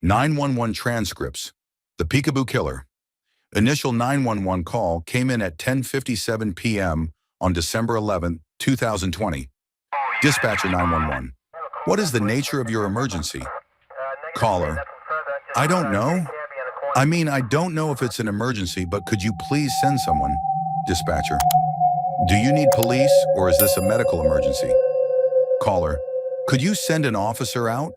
911 transcripts. The Peekaboo Killer. Initial 911 call came in at 10:57 p.m. on December 11, 2020. Dispatcher 911. What is the nature of your emergency? Caller. I don't know. I don't know if it's an emergency, but could you please send someone? Dispatcher. Do you need police or is this a medical emergency? Caller. Could you send an officer out?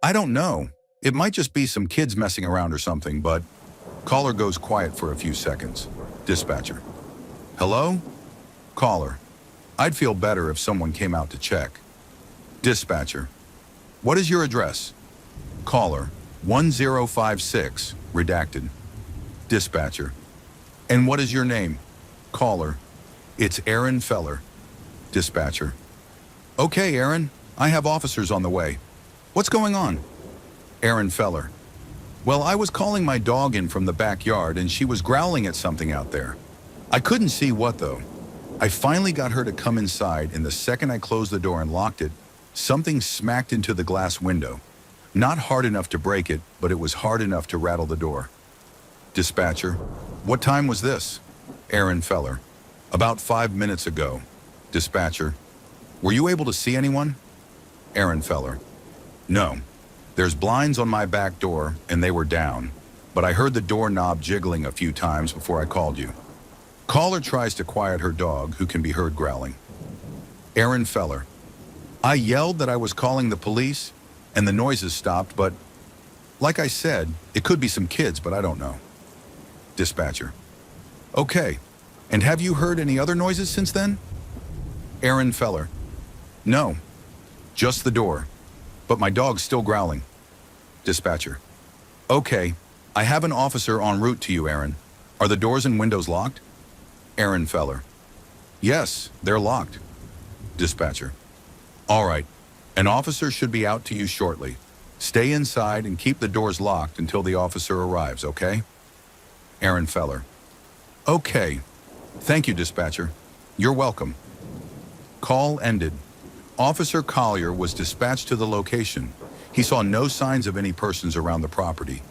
I don't know. It might just be some kids messing around or something, but... Caller goes quiet for a few seconds. Dispatcher. Hello? Caller. I'd feel better if someone came out to check. Dispatcher. What is your address? Caller. 1056, redacted. Dispatcher. And what is your name? Caller. It's Aaron Feller. Dispatcher. Okay, Aaron. I have officers on the way. What's going on? Aaron Feller. Well, I was calling my dog in from the backyard and she was growling at something out there. I couldn't see what though. I finally got her to come inside, and the second I closed the door and locked it, something smacked into the glass window. Not hard enough to break it, but it was hard enough to rattle the door. Dispatcher. What time was this? Aaron Feller. About 5 minutes ago. Dispatcher. Were you able to see anyone? Aaron Feller. No. There's blinds on my back door, and they were down, but I heard the doorknob jiggling a few times before I called you. Caller tries to quiet her dog, who can be heard growling. Aaron Feller. I yelled that I was calling the police, and the noises stopped, but like I said, it could be some kids, but I don't know. Dispatcher. Okay. And have you heard any other noises since then? Aaron Feller. No. Just the door. But my dog's still growling. Dispatcher. Okay. I have an officer en route to you, Aaron. Are the doors and windows locked? Aaron Feller. Yes, they're locked. Dispatcher. All right. An officer should be out to you shortly. Stay inside and keep the doors locked until the officer arrives, okay? Aaron Feller. Okay. Thank you, dispatcher. You're welcome. Call ended. Officer Collier was dispatched to the location. He saw no signs of any persons around the property.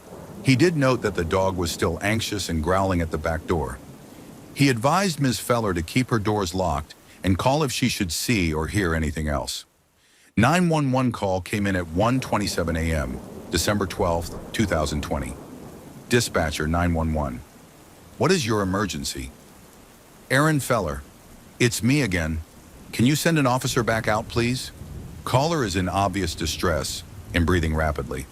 He did note that the dog was still anxious and growling at the back door. He advised Ms. Feller to keep her doors locked and call if she should see or hear anything else. 911 call came in at 1:27 a.m., December 12, 2020. Dispatcher 911. What is your emergency? Aaron Feller. It's me again. Can you send an officer back out, please? Caller is in obvious distress and breathing rapidly.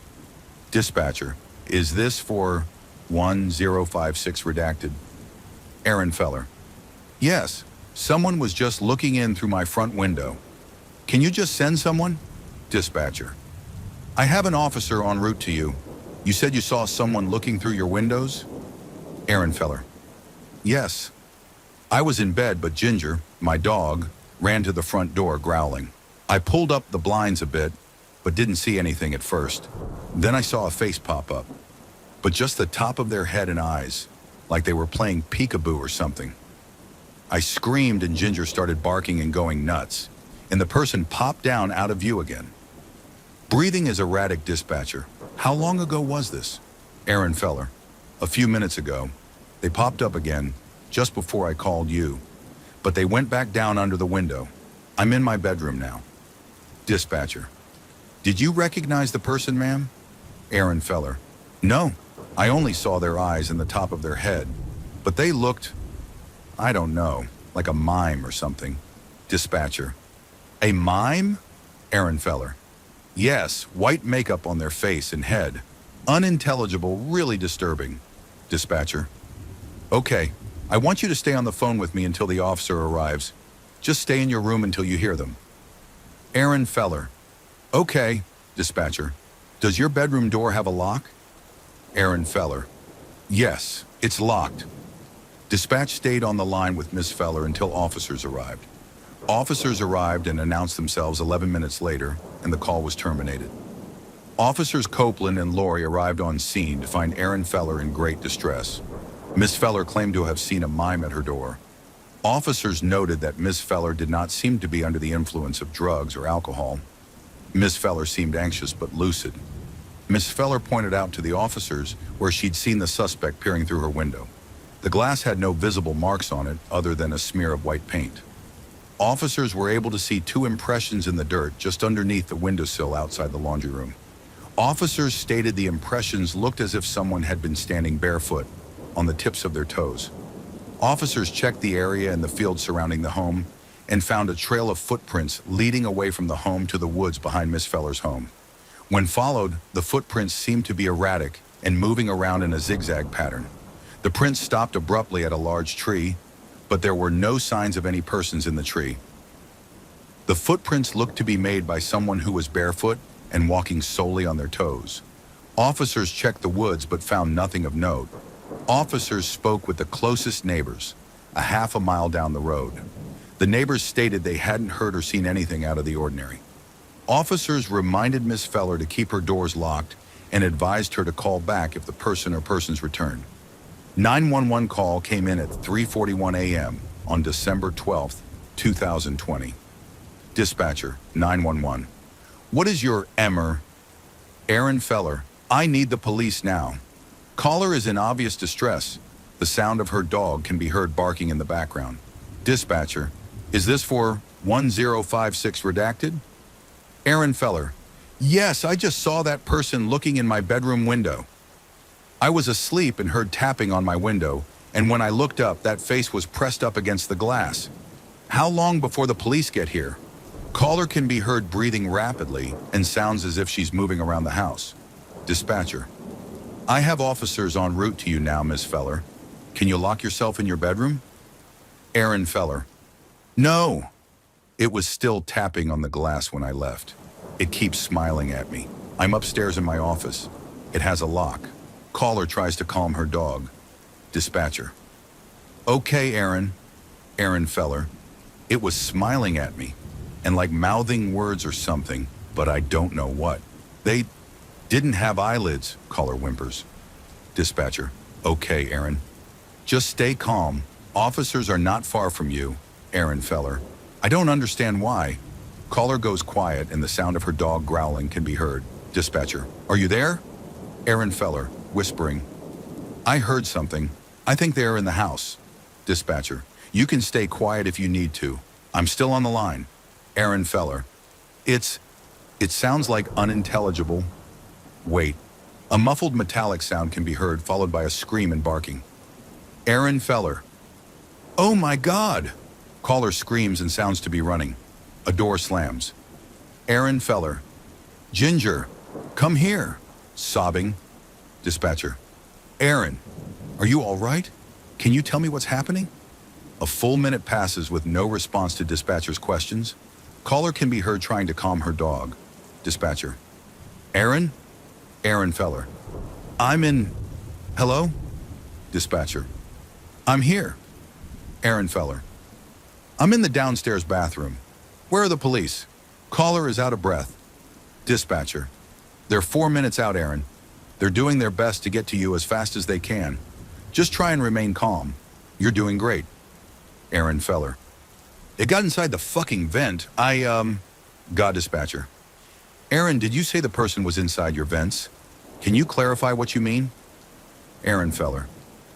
Dispatcher. Is this for 1056 redacted? Aaron Feller. Yes. Someone was just looking in through my front window. Can you just send someone? Dispatcher. I have an officer en route to you. You said you saw someone looking through your windows? Aaron Feller. Yes. I was in bed, but Ginger, my dog, ran to the front door growling. I pulled up the blinds a bit, but didn't see anything at first. Then I saw a face pop up, but just the top of their head and eyes, like they were playing peekaboo or something. I screamed and Ginger started barking and going nuts, and the person popped down out of view again. Breathing is erratic, dispatcher. How long ago was this? Aaron Feller. A few minutes ago. They popped up again, just before I called you, but they went back down under the window. I'm in my bedroom now. Dispatcher. Did you recognize the person, ma'am? Aaron Feller. No, I only saw their eyes and the top of their head, but they looked, I don't know, like a mime or something. Dispatcher. A mime? Aaron Feller. Yes, white makeup on their face and head. Unintelligible, really disturbing. Dispatcher. Okay, I want you to stay on the phone with me until the officer arrives. Just stay in your room until you hear them. Aaron Feller. Okay, dispatcher. Does your bedroom door have a lock? Aaron Feller. Yes, it's locked. Dispatch stayed on the line with Miss Feller until officers arrived. Officers arrived and announced themselves 11 minutes later, and the call was terminated. Officers Copeland and Lori arrived on scene to find Aaron Feller in great distress. Miss Feller claimed to have seen a mime at her door. Officers noted that Miss Feller did not seem to be under the influence of drugs or alcohol. Miss Feller seemed anxious but lucid. Miss Feller pointed out to the officers where she'd seen the suspect peering through her window. The glass had no visible marks on it other than a smear of white paint. Officers were able to see two impressions in the dirt just underneath the windowsill outside the laundry room. Officers stated the impressions looked as if someone had been standing barefoot on the tips of their toes. Officers checked the area and the field surrounding the home and found a trail of footprints leading away from the home to the woods behind Miss Feller's home. When followed, the footprints seemed to be erratic and moving around in a zigzag pattern. The prints stopped abruptly at a large tree, but there were no signs of any persons in the tree. The footprints looked to be made by someone who was barefoot and walking solely on their toes. Officers checked the woods but found nothing of note. Officers spoke with the closest neighbors, a half a mile down the road. The neighbors stated they hadn't heard or seen anything out of the ordinary. Officers reminded Miss Feller to keep her doors locked and advised her to call back if the person or persons returned. 911 call came in at 3:41 a.m. on December 12, 2020. Dispatcher, 911. What is your emmer? Aaron Feller, I need the police now. Caller is in obvious distress. The sound of her dog can be heard barking in the background. Dispatcher, is this for 1056 redacted? Aaron Feller, yes, I just saw that person looking in my bedroom window. I was asleep and heard tapping on my window, and when I looked up, that face was pressed up against the glass. How long before the police get here? Caller can be heard breathing rapidly and sounds as if she's moving around the house. Dispatcher, I have officers en route to you now, Miss Feller. Can you lock yourself in your bedroom? Aaron Feller, no. It was still tapping on the glass when I left. It keeps smiling at me. I'm upstairs in my office. It has a lock. Caller tries to calm her dog. Dispatcher, okay, Aaron. Aaron Feller, it was smiling at me and like mouthing words or something, but I don't know what. They didn't have eyelids, caller whimpers. Dispatcher, okay, Aaron. Just stay calm. Officers are not far from you, Aaron Feller. I don't understand why. Caller goes quiet and the sound of her dog growling can be heard. Dispatcher, are you there? Aaron Feller, whispering, I heard something. I think they are in the house. Dispatcher, you can stay quiet if you need to. I'm still on the line. Aaron Feller, it sounds like unintelligible. Wait, a muffled metallic sound can be heard followed by a scream and barking. Aaron Feller, oh my God! Caller screams and sounds to be running. A door slams. Aaron Feller, Ginger, come here, sobbing. Dispatcher, Aaron, are you all right? Can you tell me what's happening? A full minute passes with no response to dispatcher's questions. Caller can be heard trying to calm her dog. Dispatcher, Aaron? Aaron Feller, I'm in... Hello? Dispatcher, I'm here. Aaron Feller, I'm in the downstairs bathroom. Where are the police? Caller is out of breath. Dispatcher, they're 4 minutes out, Aaron. They're doing their best to get to you as fast as they can. Just try and remain calm. You're doing great. Aaron Feller, it got inside the fucking vent. God. Dispatcher, Aaron, did you say the person was inside your vents? Can you clarify what you mean? Aaron Feller,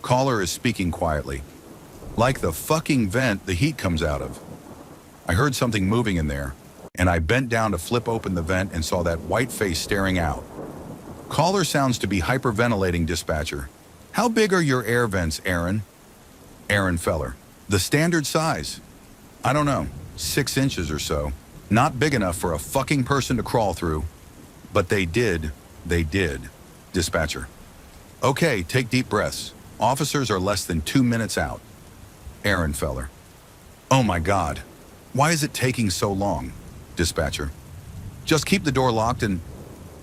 caller is speaking quietly. Like the fucking vent the heat comes out of. I heard something moving in there, and I bent down to flip open the vent and saw that white face staring out. Caller sounds to be hyperventilating. Dispatcher, how big are your air vents, Aaron? Aaron Feller, the standard size. I don't know, 6 inches or so. Not big enough for a fucking person to crawl through. But they did. Dispatcher, okay, take deep breaths. Officers are less than 2 minutes out. Aaron Feller, oh my God, why is it taking so long? Dispatcher, just keep the door locked and...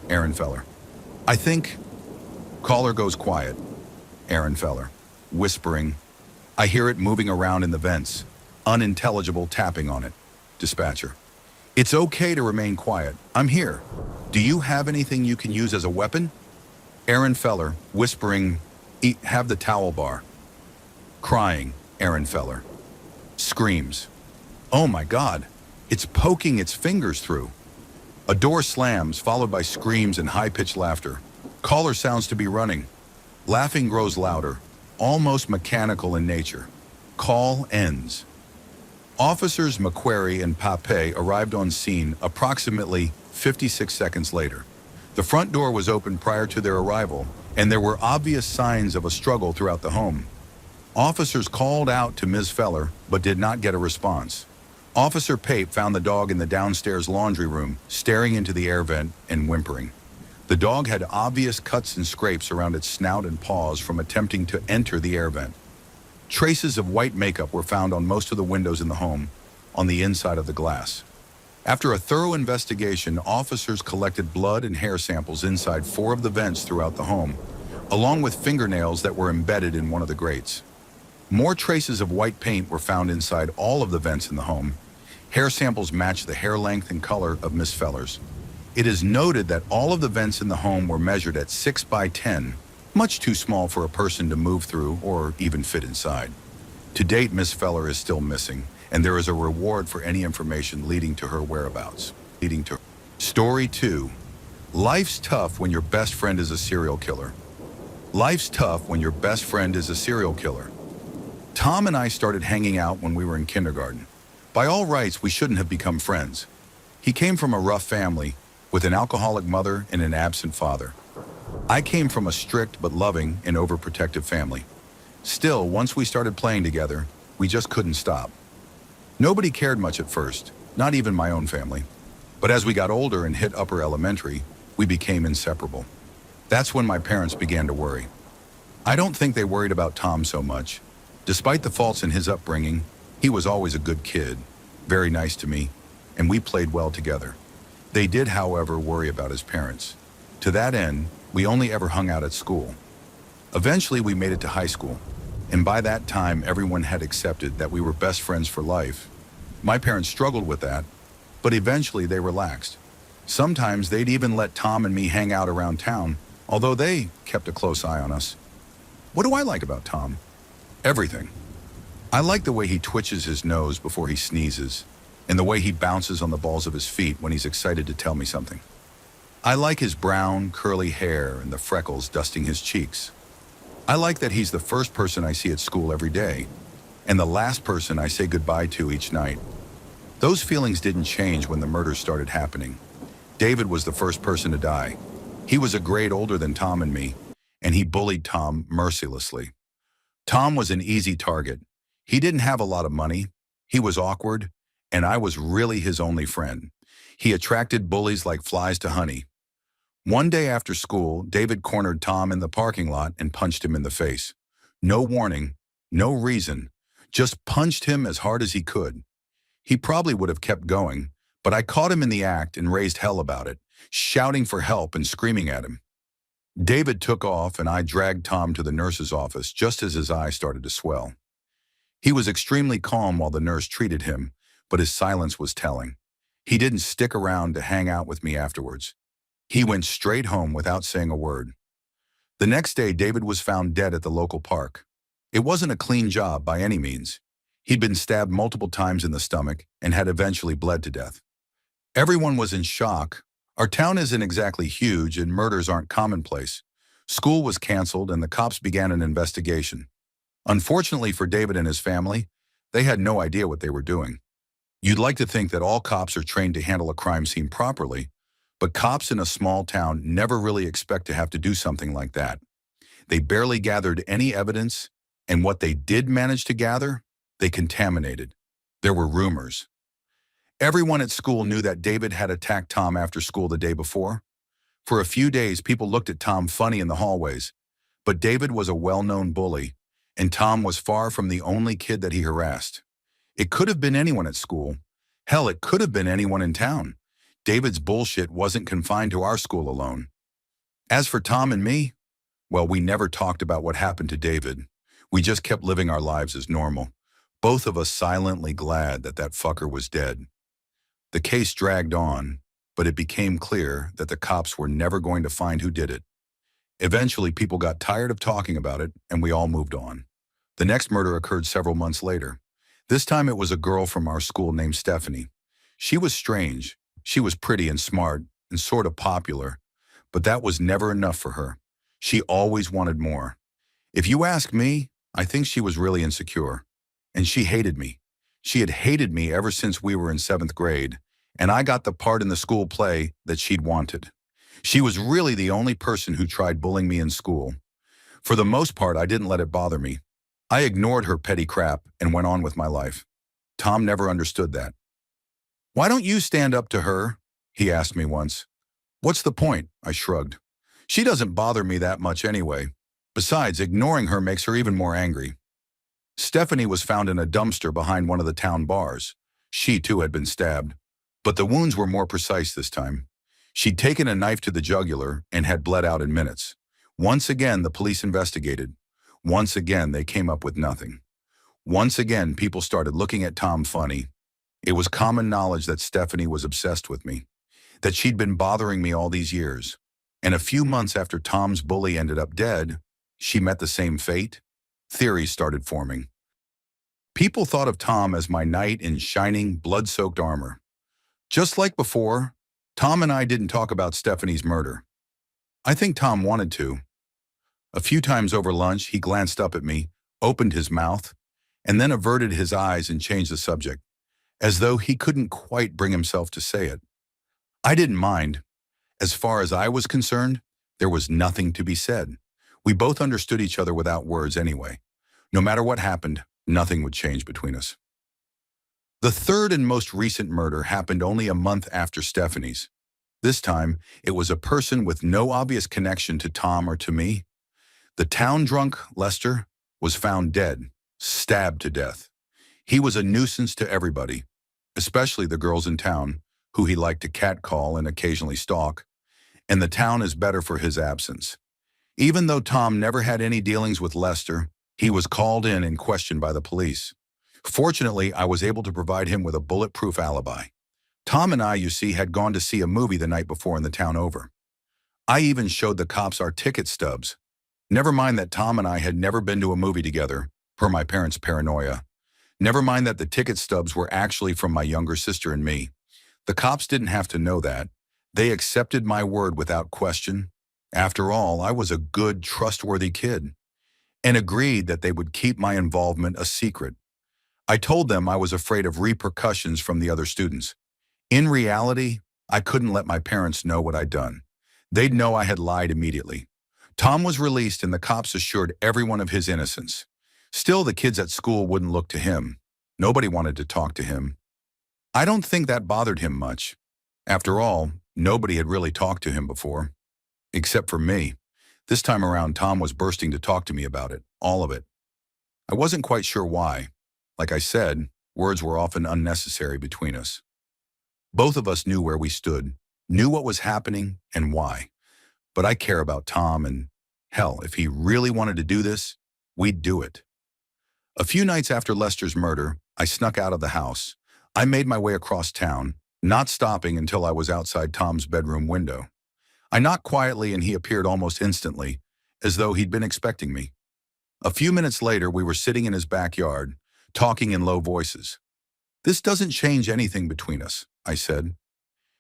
Aaron Feller, I think... Caller goes quiet. Aaron Feller, whispering, I hear it moving around in the vents. Unintelligible tapping on it. Dispatcher, it's okay to remain quiet. I'm here. Do you have anything you can use as a weapon? Aaron Feller, whispering, have the towel bar. Crying, Aaron Feller. Screams. Oh my God, it's poking its fingers through. A door slams, followed by screams and high-pitched laughter. Caller sounds to be running. Laughing grows louder, almost mechanical in nature. Call ends. Officers McQuarrie and Pape arrived on scene approximately 56 seconds later. The front door was open prior to their arrival, and there were obvious signs of a struggle throughout the home. Officers called out to Ms. Feller, but did not get a response. Officer Pape found the dog in the downstairs laundry room, staring into the air vent and whimpering. The dog had obvious cuts and scrapes around its snout and paws from attempting to enter the air vent. Traces of white makeup were found on most of the windows in the home, on the inside of the glass. After a thorough investigation, officers collected blood and hair samples inside 4 of the vents throughout the home, along with fingernails that were embedded in one of the grates. More traces of white paint were found inside all of the vents in the home. Hair samples matched the hair length and color of Miss Feller's. It is noted that all of the vents in the home were measured at 6 by 10, much too small for a person to move through or even fit inside. To date, Miss Feller is still missing, and there is a reward for any information leading to her whereabouts. Story 2. Life's tough when your best friend is a serial killer. Life's tough when your best friend is a serial killer. Tom and I started hanging out when we were in kindergarten. By all rights, we shouldn't have become friends. He came from a rough family, with an alcoholic mother and an absent father. I came from a strict but loving and overprotective family. Still, once we started playing together, we just couldn't stop. Nobody cared much at first, not even my own family. But as we got older and hit upper elementary, we became inseparable. That's when my parents began to worry. I don't think they worried about Tom so much. Despite the faults in his upbringing, he was always a good kid, very nice to me, and we played well together. They did, however, worry about his parents. To that end, we only ever hung out at school. Eventually, we made it to high school, and by that time, everyone had accepted that we were best friends for life. My parents struggled with that, but eventually they relaxed. Sometimes they'd even let Tom and me hang out around town, although they kept a close eye on us. What do I like about Tom? Everything. I like the way he twitches his nose before he sneezes, and the way he bounces on the balls of his feet when he's excited to tell me something. I like his brown, curly hair and the freckles dusting his cheeks. I like that he's the first person I see at school every day, and the last person I say goodbye to each night. Those feelings didn't change when the murders started happening. David was the first person to die. He was a grade older than Tom and me, and he bullied Tom mercilessly. Tom was an easy target. He didn't have a lot of money. He was awkward, and I was really his only friend. He attracted bullies like flies to honey. One day after school, David cornered Tom in the parking lot and punched him in the face. No warning, no reason, just punched him as hard as he could. He probably would have kept going, but I caught him in the act and raised hell about it, shouting for help and screaming at him. David took off, and I dragged Tom to the nurse's office just as his eye started to swell. He was extremely calm while the nurse treated him, but his silence was telling. He didn't stick around to hang out with me afterwards. He went straight home without saying a word. The next day, David was found dead at the local park. It wasn't a clean job by any means. He'd been stabbed multiple times in the stomach and had eventually bled to death. Everyone was in shock. Our town isn't exactly huge and murders aren't commonplace. School was canceled and the cops began an investigation. Unfortunately for David and his family, they had no idea what they were doing. You'd like to think that all cops are trained to handle a crime scene properly, but cops in a small town never really expect to have to do something like that. They barely gathered any evidence, and what they did manage to gather, they contaminated. There were rumors. Everyone at school knew that David had attacked Tom after school the day before. For a few days, people looked at Tom funny in the hallways, but David was a well-known bully, and Tom was far from the only kid that he harassed. It could have been anyone at school. Hell, it could have been anyone in town. David's bullshit wasn't confined to our school alone. As for Tom and me, well, we never talked about what happened to David. We just kept living our lives as normal, both of us silently glad that that fucker was dead. The case dragged on, but it became clear that the cops were never going to find who did it. Eventually, people got tired of talking about it, and we all moved on. The next murder occurred several months later. This time it was a girl from our school named Stephanie. She was strange. She was pretty and smart and sort of popular, but that was never enough for her. She always wanted more. If you ask me, I think she was really insecure. And she hated me. She had hated me ever since we were in 7th grade, and I got the part in the school play that she'd wanted. She was really the only person who tried bullying me in school. For the most part, I didn't let it bother me. I ignored her petty crap and went on with my life. Tom never understood that. "Why don't you stand up to her?" he asked me once. "What's the point?" I shrugged. "She doesn't bother me that much anyway. Besides, ignoring her makes her even more angry." Stephanie was found in a dumpster behind one of the town bars. She, too, had been stabbed. But the wounds were more precise this time. She'd taken a knife to the jugular and had bled out in minutes. Once again, the police investigated. Once again, they came up with nothing. Once again, people started looking at Tom funny. It was common knowledge that Stephanie was obsessed with me, that she'd been bothering me all these years. And a few months after Tom's bully ended up dead, she met the same fate. Theories started forming. People thought of Tom as my knight in shining, blood-soaked armor. Just like before, Tom and I didn't talk about Stephanie's murder. I think Tom wanted to. A few times over lunch, he glanced up at me, opened his mouth, and then averted his eyes and changed the subject, as though he couldn't quite bring himself to say it. I didn't mind. As far as I was concerned, there was nothing to be said. We both understood each other without words anyway. No matter what happened, nothing would change between us. The third and most recent murder happened only a month after Stephanie's. This time, it was a person with no obvious connection to Tom or to me. The town drunk, Lester, was found dead, stabbed to death. He was a nuisance to everybody, especially the girls in town, who he liked to catcall and occasionally stalk, and the town is better for his absence. Even though Tom never had any dealings with Lester, he was called in and questioned by the police. Fortunately, I was able to provide him with a bulletproof alibi. Tom and I, you see, had gone to see a movie the night before in the town over. I even showed the cops our ticket stubs. Never mind that Tom and I had never been to a movie together, per my parents' paranoia. Never mind that the ticket stubs were actually from my younger sister and me. The cops didn't have to know that. They accepted my word without question. After all, I was a good, trustworthy kid, and agreed that they would keep my involvement a secret. I told them I was afraid of repercussions from the other students. In reality, I couldn't let my parents know what I'd done. They'd know I had lied immediately. Tom was released and the cops assured everyone of his innocence. Still, the kids at school wouldn't look to him. Nobody wanted to talk to him. I don't think that bothered him much. After all, nobody had really talked to him before. Except for me. This time around, Tom was bursting to talk to me about it, all of it. I wasn't quite sure why. Like I said, words were often unnecessary between us. Both of us knew where we stood, knew what was happening and why. But I care about Tom, and hell, if he really wanted to do this, we'd do it. A few nights after Lester's murder, I snuck out of the house. I made my way across town, not stopping until I was outside Tom's bedroom window. I knocked quietly and he appeared almost instantly, as though he'd been expecting me. A few minutes later, we were sitting in his backyard, talking in low voices. "This doesn't change anything between us," I said.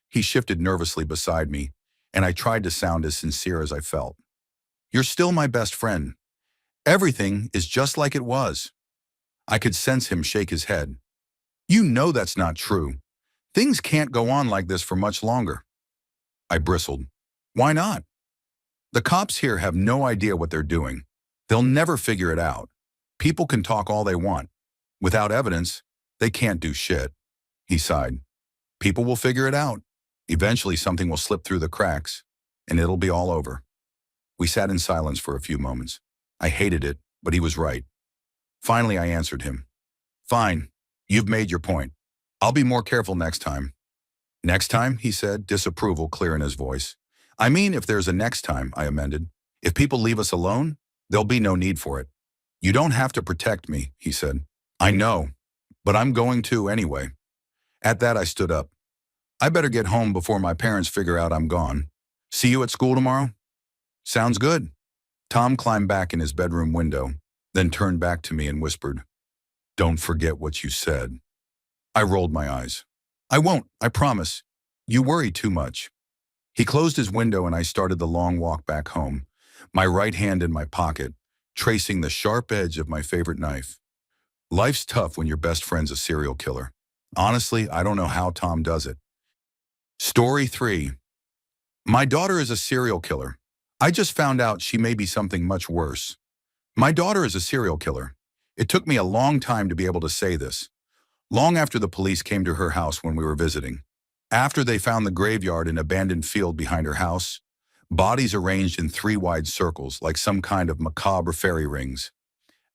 He shifted nervously beside me, and I tried to sound as sincere as I felt. "You're still my best friend. Everything is just like it was." I could sense him shake his head. "You know that's not true. Things can't go on like this for much longer." I bristled. "Why not?" "The cops here have no idea what they're doing. They'll never figure it out. People can talk all they want. Without evidence, they can't do shit." He sighed. "People will figure it out. Eventually something will slip through the cracks, and it'll be all over." We sat in silence for a few moments. I hated it, but he was right. Finally, I answered him. "Fine, you've made your point. I'll be more careful next time." "Next time?" he said, disapproval clear in his voice. "I mean, if there's a next time," I amended. "If people leave us alone, there'll be no need for it." "You don't have to protect me," he said. "I know, but I'm going to anyway." At that, I stood up. "I better get home before my parents figure out I'm gone. See you at school tomorrow?" "Sounds good." Tom climbed back in his bedroom window, then turned back to me and whispered, "Don't forget what you said." I rolled my eyes. "I won't, I promise. You worry too much. He closed his window and I started the long walk back home, my right hand in my pocket, tracing the sharp edge of my favorite knife. Life's tough when your best friend's a serial killer. Honestly, I don't know how Tom does it. Story 3. My daughter is a serial killer. I just found out she may be something much worse. My daughter is a serial killer. It took me a long time to be able to say this. Long after the police came to her house when we were visiting. After they found the graveyard and abandoned field behind her house, bodies arranged in 3 wide circles like some kind of macabre fairy rings.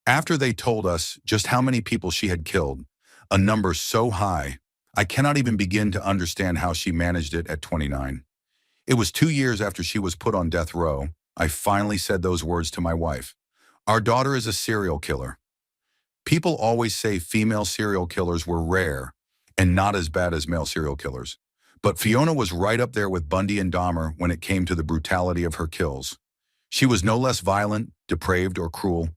After they told us just how many people she had killed, a number so high, I cannot even begin to understand how she managed it at 29. It was 2 years after she was put on death row, I finally said those words to my wife. Our daughter is a serial killer. People always say female serial killers were rare and not as bad as male serial killers. But Fiona was right up there with Bundy and Dahmer when it came to the brutality of her kills. She was no less violent, depraved, or cruel.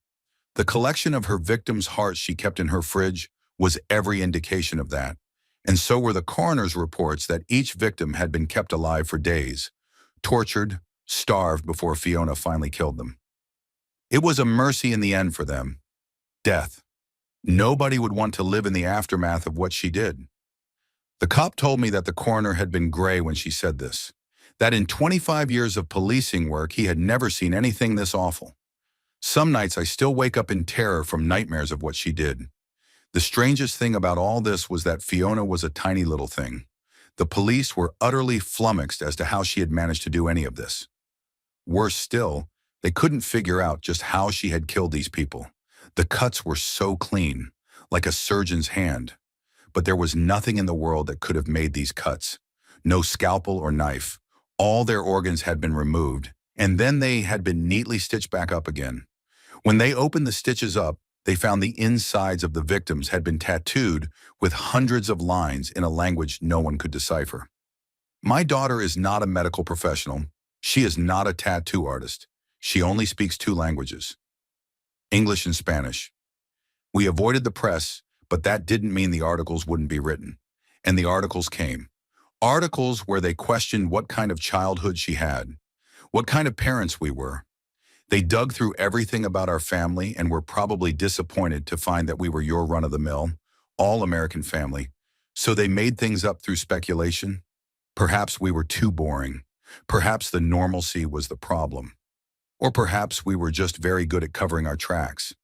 The collection of her victims' hearts she kept in her fridge was every indication of that. And so were the coroner's reports that each victim had been kept alive for days, tortured, starved before Fiona finally killed them. It was a mercy in the end for them. Death. Nobody would want to live in the aftermath of what she did. The cop told me that the coroner had been gray when she said this, that in 25 years of policing work he had never seen anything this awful. Some nights I still wake up in terror from nightmares of what she did. The strangest thing about all this was that Fiona was a tiny little thing. The police were utterly flummoxed as to how she had managed to do any of this. Worse still, they couldn't figure out just how she had killed these people. The cuts were so clean, like a surgeon's hand. But there was nothing in the world that could have made these cuts. No scalpel or knife. All their organs had been removed, and then they had been neatly stitched back up again. When they opened the stitches up, they found the insides of the victims had been tattooed with hundreds of lines in a language no one could decipher. My daughter is not a medical professional. She is not a tattoo artist. She only speaks 2 languages, English and Spanish. We avoided the press, but that didn't mean the articles wouldn't be written. And the articles came. Articles where they questioned what kind of childhood she had, what kind of parents we were. They dug through everything about our family and were probably disappointed to find that we were your run-of-the-mill, all-American family. So they made things up through speculation. Perhaps we were too boring. Perhaps the normalcy was the problem. Or perhaps we were just very good at covering our tracks.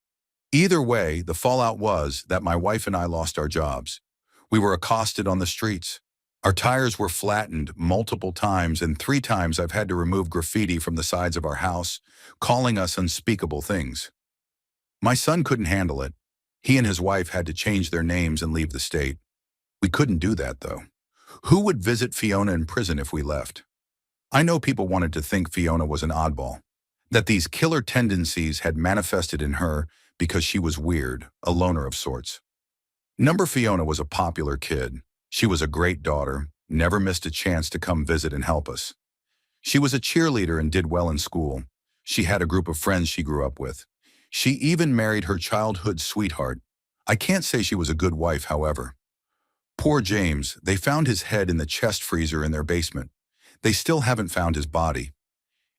Either way, the fallout was that my wife and I lost our jobs. We were accosted on the streets. Our tires were flattened multiple times, and 3 times I've had to remove graffiti from the sides of our house, calling us unspeakable things. My son couldn't handle it. He and his wife had to change their names and leave the state. We couldn't do that, though. Who would visit Fiona in prison if we left? I know people wanted to think Fiona was an oddball, that these killer tendencies had manifested in her because she was weird, a loner of sorts. Number Fiona was a popular kid. She was a great daughter, never missed a chance to come visit and help us. She was a cheerleader and did well in school. She had a group of friends she grew up with. She even married her childhood sweetheart. I can't say she was a good wife, however. Poor James, they found his head in the chest freezer in their basement. They still haven't found his body.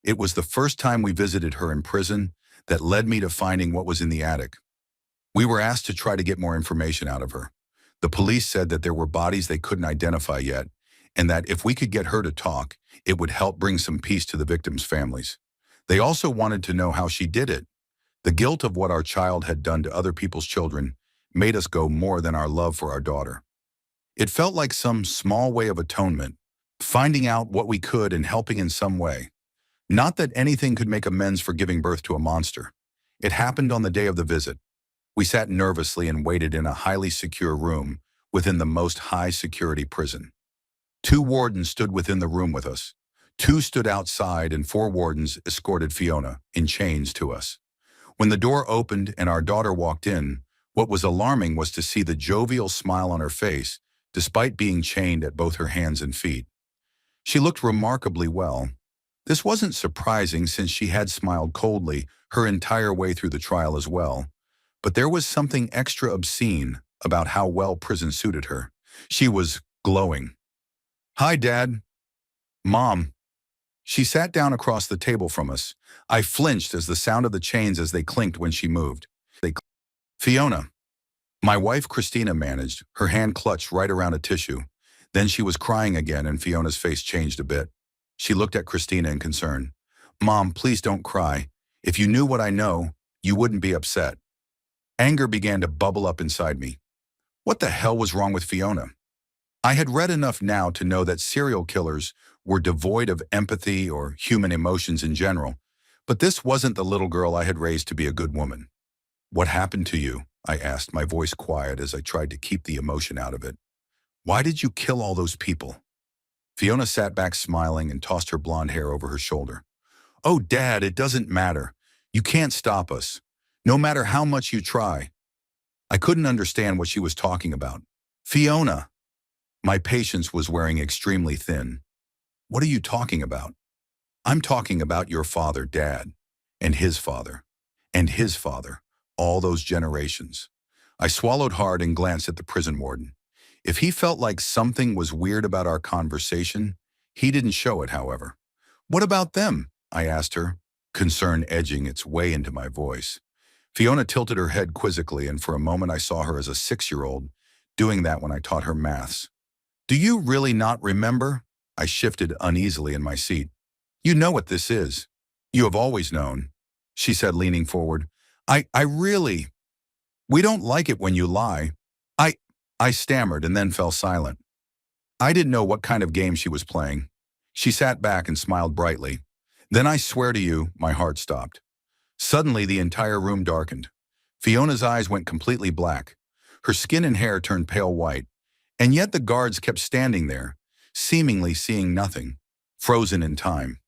It was the first time we visited her in prison that led me to finding what was in the attic. We were asked to try to get more information out of her. The police said that there were bodies they couldn't identify yet, and that if we could get her to talk, it would help bring some peace to the victims' families. They also wanted to know how she did it. The guilt of what our child had done to other people's children made us go more than our love for our daughter. It felt like some small way of atonement, finding out what we could and helping in some way. Not that anything could make amends for giving birth to a monster. It happened on the day of the visit. We sat nervously and waited in a highly secure room within the most high-security prison. 2 wardens stood within the room with us. 2 stood outside and 4 wardens escorted Fiona, in chains, to us. When the door opened and our daughter walked in, what was alarming was to see the jovial smile on her face, despite being chained at both her hands and feet. She looked remarkably well. This wasn't surprising since she had smiled coldly her entire way through the trial as well. But there was something extra obscene about how well prison suited her. She was glowing. Hi, Dad. Mom. She sat down across the table from us. I flinched as the sound of the chains as they clinked when she moved. Fiona. My wife Christina managed, her hand clutched right around a tissue. Then she was crying again and Fiona's face changed a bit. She looked at Christina in concern. Mom, please don't cry. If you knew what I know, you wouldn't be upset. Anger began to bubble up inside me. What the hell was wrong with Fiona? I had read enough now to know that serial killers were devoid of empathy or human emotions in general, but this wasn't the little girl I had raised to be a good woman. What happened to you? I asked, my voice quiet as I tried to keep the emotion out of it. Why did you kill all those people? Fiona sat back smiling and tossed her blonde hair over her shoulder. Oh, Dad, it doesn't matter. You can't stop us, no matter how much you try. I couldn't understand what she was talking about. Fiona. My patience was wearing extremely thin. What are you talking about? I'm talking about your father, Dad, and his father, and his father, all those generations. I swallowed hard and glanced at the prison warden. If he felt like something was weird about our conversation, he didn't show it, however. What about them? I asked her, concern edging its way into my voice. Fiona tilted her head quizzically, and for a moment I saw her as a 6-year-old, doing that when I taught her maths. Do you really not remember? I shifted uneasily in my seat. You know what this is. You have always known, she said, leaning forward. I really... We don't like it when you lie. I stammered and then fell silent. I didn't know what kind of game she was playing. She sat back and smiled brightly. Then I swear to you, my heart stopped. Suddenly, the entire room darkened. Fiona's eyes went completely black. Her skin and hair turned pale white. And yet the guards kept standing there, seemingly seeing nothing, frozen in time.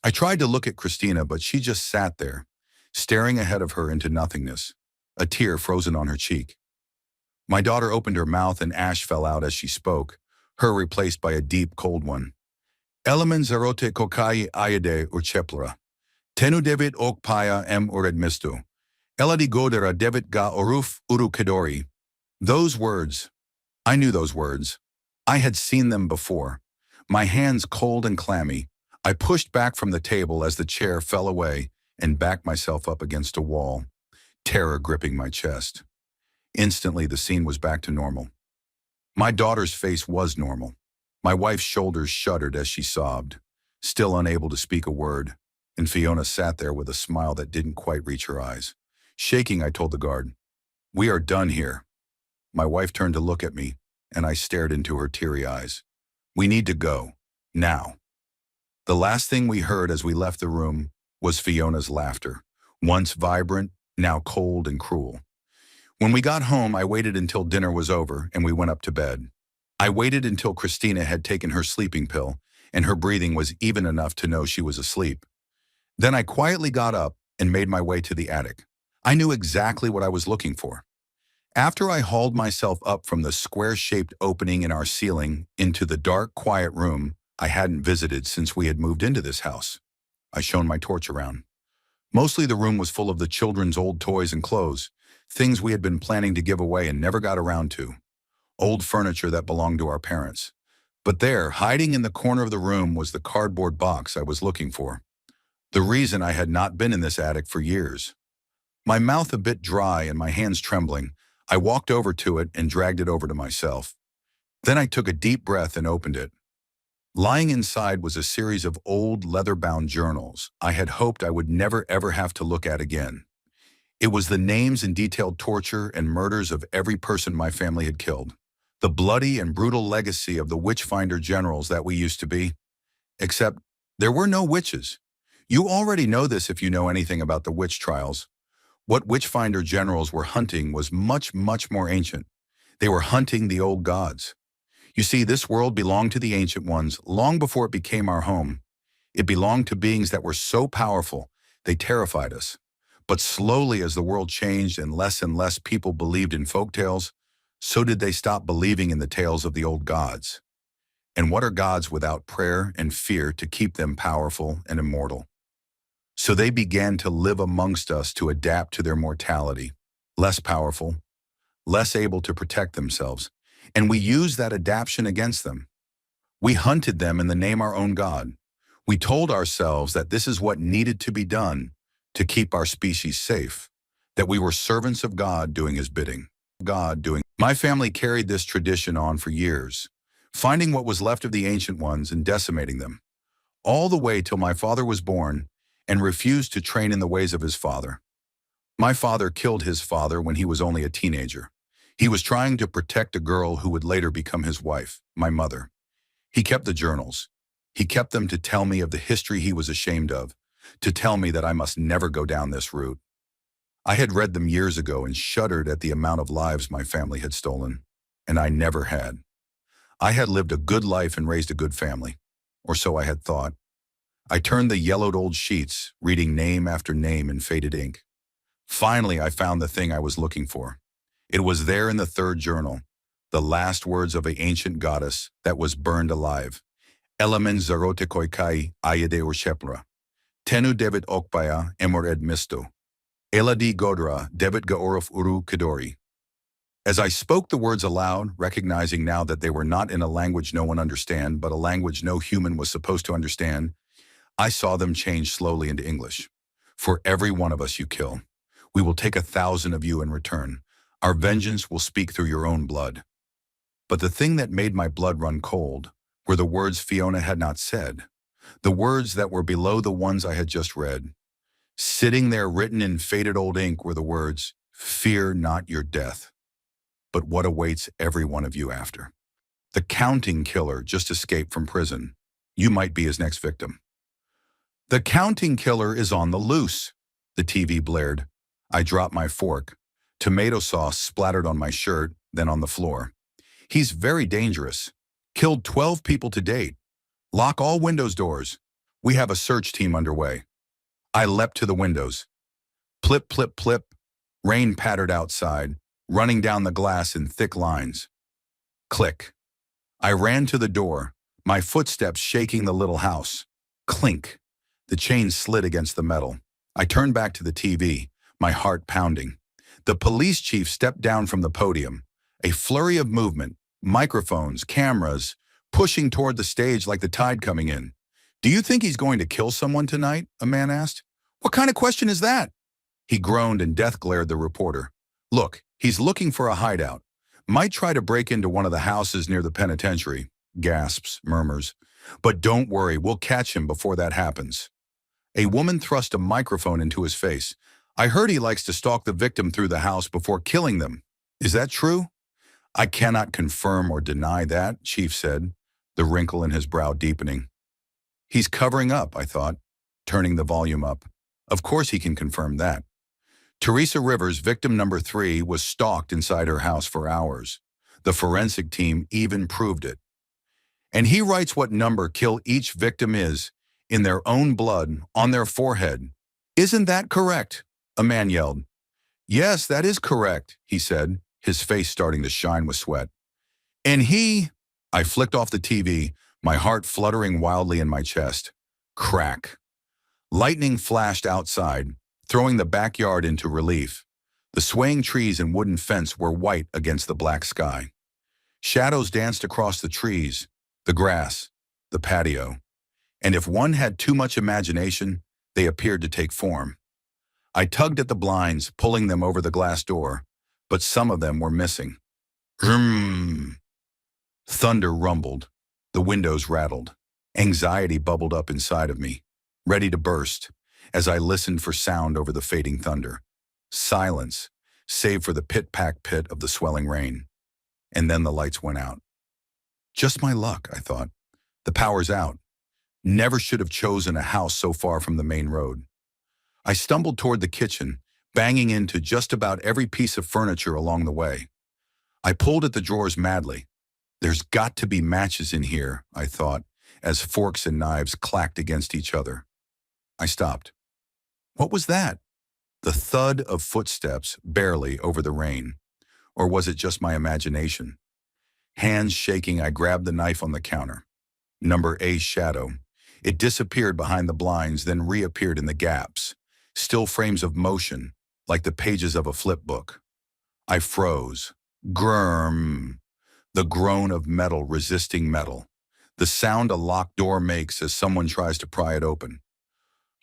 I tried to look at Christina, but she just sat there, staring ahead of her into nothingness, a tear frozen on her cheek. My daughter opened her mouth and ash fell out as she spoke, her replaced by a deep, cold one. Elemen zerote kokai ayade urcheplara. Tenu devit ok paya em uredmistu. Eladi godera devit ga oruf uru kedori. Those words. I knew those words. I had seen them before. My hands cold and clammy, I pushed back from the table as the chair fell away and backed myself up against a wall, terror gripping my chest. Instantly, the scene was back to normal. My daughter's face was normal. My wife's shoulders shuddered as she sobbed, still unable to speak a word, and Fiona sat there with a smile that didn't quite reach her eyes. Shaking, I told the guard, "We are done here." My wife turned to look at me, and I stared into her teary eyes. "We need to go. Now." The last thing we heard as we left the room was Fiona's laughter, once vibrant, now cold and cruel. When we got home, I waited until dinner was over and we went up to bed. I waited until Christina had taken her sleeping pill and her breathing was even enough to know she was asleep. Then I quietly got up and made my way to the attic. I knew exactly what I was looking for. After I hauled myself up from the square-shaped opening in our ceiling into the dark, quiet room I hadn't visited since we had moved into this house, I shone my torch around. Mostly the room was full of the children's old toys and clothes, things we had been planning to give away and never got around to. Old furniture that belonged to our parents. But there, hiding in the corner of the room, was the cardboard box I was looking for. The reason I had not been in this attic for years. My mouth a bit dry and my hands trembling, I walked over to it and dragged it over to myself. Then I took a deep breath and opened it. Lying inside was a series of old leather-bound journals I had hoped I would never ever have to look at again. It was the names and detailed torture and murders of every person my family had killed. The bloody and brutal legacy of the witch-finder generals that we used to be. Except, there were no witches. You already know this if you know anything about the witch trials. What witch-finder generals were hunting was much, much more ancient. They were hunting the old gods. You see, this world belonged to the ancient ones long before it became our home. It belonged to beings that were so powerful, they terrified us. But slowly as the world changed and less people believed in folktales, so did they stop believing in the tales of the old gods. And what are gods without prayer and fear to keep them powerful and immortal? So they began to live amongst us to adapt to their mortality, less powerful, less able to protect themselves, and we used that adaptation against them. We hunted them in the name our own God. We told ourselves that this is what needed to be done to keep our species safe, that we were servants of God doing his bidding. My family carried this tradition on for years, finding what was left of the ancient ones and decimating them, all the way till my father was born and refused to train in the ways of his father. My father killed his father when he was only a teenager. He was trying to protect a girl who would later become his wife, my mother. He kept the journals. He kept them to tell me of the history he was ashamed of, to tell me that I must never go down this route. I had read them years ago and shuddered at the amount of lives my family had stolen, and I never had. I had lived a good life and raised a good family, or so I had thought. I turned the yellowed old sheets, reading name after name in faded ink. Finally, I found the thing I was looking for. It was there in the third journal, the last words of an ancient goddess that was burned alive. Elemen zarotikoi kai ayade urshepra. Tenu debit okbaya emor ed misto. Eladi godra debit gaorof uru kadori. As I spoke the words aloud, recognizing now that they were not in a language no one understand, but a language no human was supposed to understand, I saw them change slowly into English. For every one of us you kill, we will take 1,000 of you in return. Our vengeance will speak through your own blood. But the thing that made my blood run cold were the words Fiona had not said, the words that were below the ones I had just read. Sitting there written in faded old ink were the words, "Fear not your death, but what awaits every one of you after." The counting killer just escaped from prison. You might be his next victim. The counting killer is on the loose, the TV blared. I dropped my fork. Tomato sauce splattered on my shirt, then on the floor. He's very dangerous. Killed 12 people to date. Lock all windows doors. We have a search team underway. I leapt to the windows. Plip, plip, plip. Rain pattered outside, running down the glass in thick lines. Click. I ran to the door, my footsteps shaking the little house. Clink. The chain slid against the metal. I turned back to the TV, my heart pounding. The police chief stepped down from the podium. A flurry of movement, microphones, cameras, pushing toward the stage like the tide coming in. "Do you think he's going to kill someone tonight?" a man asked. "What kind of question is that?" He groaned and death glared the reporter. "Look, he's looking for a hideout. Might try to break into one of the houses near the penitentiary." Gasps, murmurs. "But don't worry, we'll catch him before that happens." A woman thrust a microphone into his face. "I heard he likes to stalk the victim through the house before killing them. Is that true?" "I cannot confirm or deny that," Chief said, the wrinkle in his brow deepening. "He's covering up," I thought, turning the volume up. Of course he can confirm that. Teresa Rivers, victim number 3, was stalked inside her house for hours. The forensic team even proved it. And he writes what number kill each victim is, in their own blood, on their forehead. "Isn't that correct?" a man yelled. "Yes, that is correct," he said, his face starting to shine with sweat. "And he—" I flicked off the TV, my heart fluttering wildly in my chest. Crack. Lightning flashed outside, throwing the backyard into relief. The swaying trees and wooden fence were white against the black sky. Shadows danced across the trees, the grass, the patio. And if one had too much imagination, they appeared to take form. I tugged at the blinds, pulling them over the glass door, but some of them were missing. Vroom. Thunder rumbled. The windows rattled. Anxiety bubbled up inside of me, ready to burst, as I listened for sound over the fading thunder. Silence, save for the pit-pack-pit of the swelling rain. And then the lights went out. Just my luck, I thought. The power's out. Never should have chosen a house so far from the main road. I stumbled toward the kitchen, banging into just about every piece of furniture along the way. I pulled at the drawers madly. There's got to be matches in here, I thought, as forks and knives clacked against each other. I stopped. What was that? The thud of footsteps, barely over the rain. Or was it just my imagination? Hands shaking, I grabbed the knife on the counter. Number A's shadow. It disappeared behind the blinds, then reappeared in the gaps. Still frames of motion, like the pages of a flip book. I froze. Grrrm. The groan of metal resisting metal. the sound a locked door makes as someone tries to pry it open.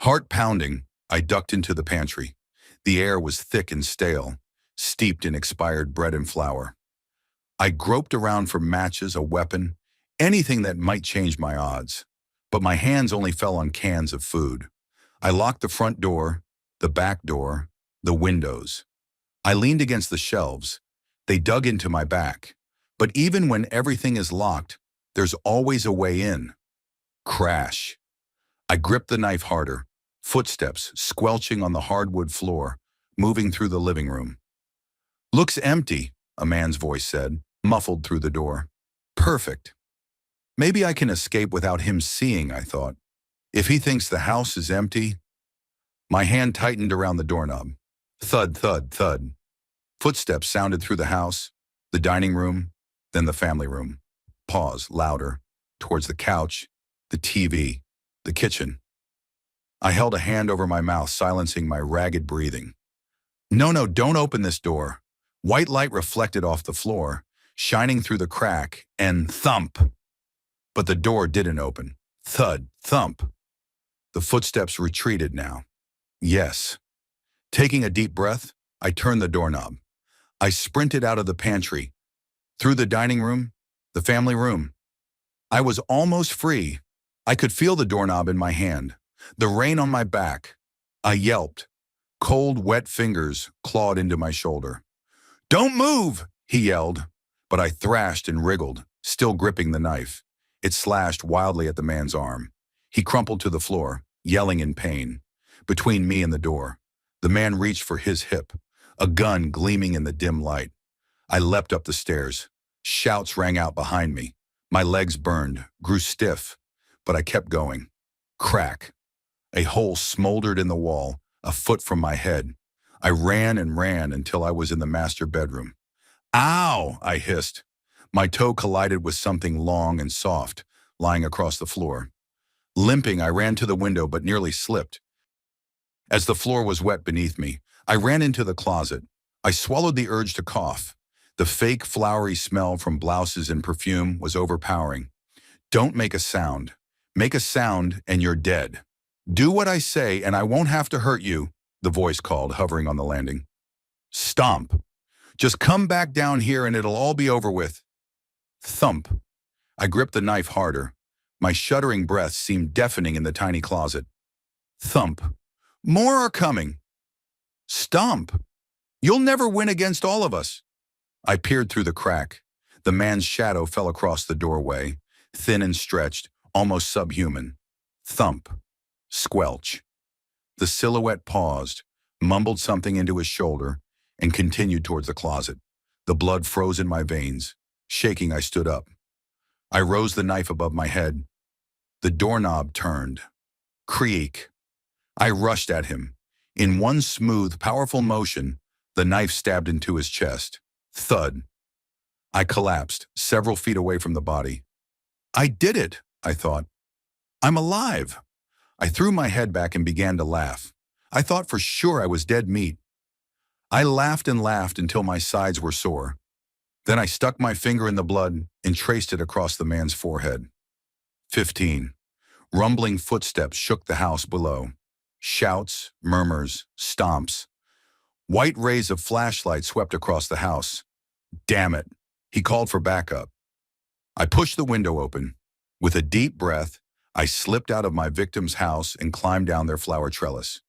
Heart pounding, I ducked into the pantry. The air was thick and stale, steeped in expired bread and flour. I groped around for matches, a weapon, anything that might change my odds. But my hands only fell on cans of food. I locked the front door, the back door, the windows. I leaned against the shelves. They dug into my back. But even when everything is locked, there's always a way in. Crash. I gripped the knife harder, footsteps squelching on the hardwood floor, moving through the living room. "Looks empty," a man's voice said, muffled through the door. "Perfect. Maybe I can escape without him seeing," I thought. If he thinks the house is empty. My hand tightened around the doorknob. Thud, thud, thud. Footsteps sounded through the house, the dining room, then the family room. Pause, louder, towards the couch, the TV, the kitchen. I held a hand over my mouth, silencing my ragged breathing. No, don't open this door." White light reflected off the floor, shining through the crack, and thump. But the door didn't open. Thud, thump. The footsteps retreated now. Yes. Taking a deep breath, I turned the doorknob. I sprinted out of the pantry, through the dining room, the family room. I was almost free. I could feel the doorknob in my hand, the rain on my back. I yelped. Cold, wet fingers clawed into my shoulder. "Don't move," he yelled, but I thrashed and wriggled, still gripping the knife. It slashed wildly at the man's arm. He crumpled to the floor, yelling in pain. Between me and the door, the man reached for his hip, a gun gleaming in the dim light. I leapt up the stairs. Shouts rang out behind me. My legs burned, grew stiff, but I kept going. Crack. A hole smoldered in the wall, a foot from my head. I ran and ran until I was in the master bedroom. "Ow!" I hissed. My toe collided with something long and soft, lying across the floor. Limping, I ran to the window but nearly slipped. As the floor was wet beneath me, I ran into the closet. I swallowed the urge to cough. The fake, flowery smell from blouses and perfume was overpowering. "Don't make a sound. Make a sound and you're dead. Do what I say and I won't have to hurt you," the voice called, hovering on the landing. "Stomp. Just come back down here and it'll all be over with." Thump. I gripped the knife harder. My shuddering breath seemed deafening in the tiny closet. Thump. "More are coming." "Stomp. You'll never win against all of us." I peered through the crack. The man's shadow fell across the doorway, thin and stretched, almost subhuman. Thump. Squelch. The silhouette paused, mumbled something into his shoulder, and continued towards the closet. The blood froze in my veins. Shaking, I stood up. I rose the knife above my head. The doorknob turned. Creak. I rushed at him. In one smooth, powerful motion, the knife stabbed into his chest. Thud. I collapsed, several feet away from the body. I did it, I thought. I'm alive. I threw my head back and began to laugh. I thought for sure I was dead meat. I laughed and laughed until my sides were sore. Then I stuck my finger in the blood and traced it across the man's forehead. 15. Rumbling footsteps shook the house below. Shouts, murmurs, stomps. White rays of flashlight swept across the house. Damn it, he called for backup. I pushed the window open. With a deep breath, I slipped out of my victim's house and climbed down their flower trellis.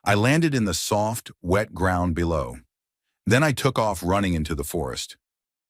I landed in the soft, wet ground below. Then I took off running into the forest.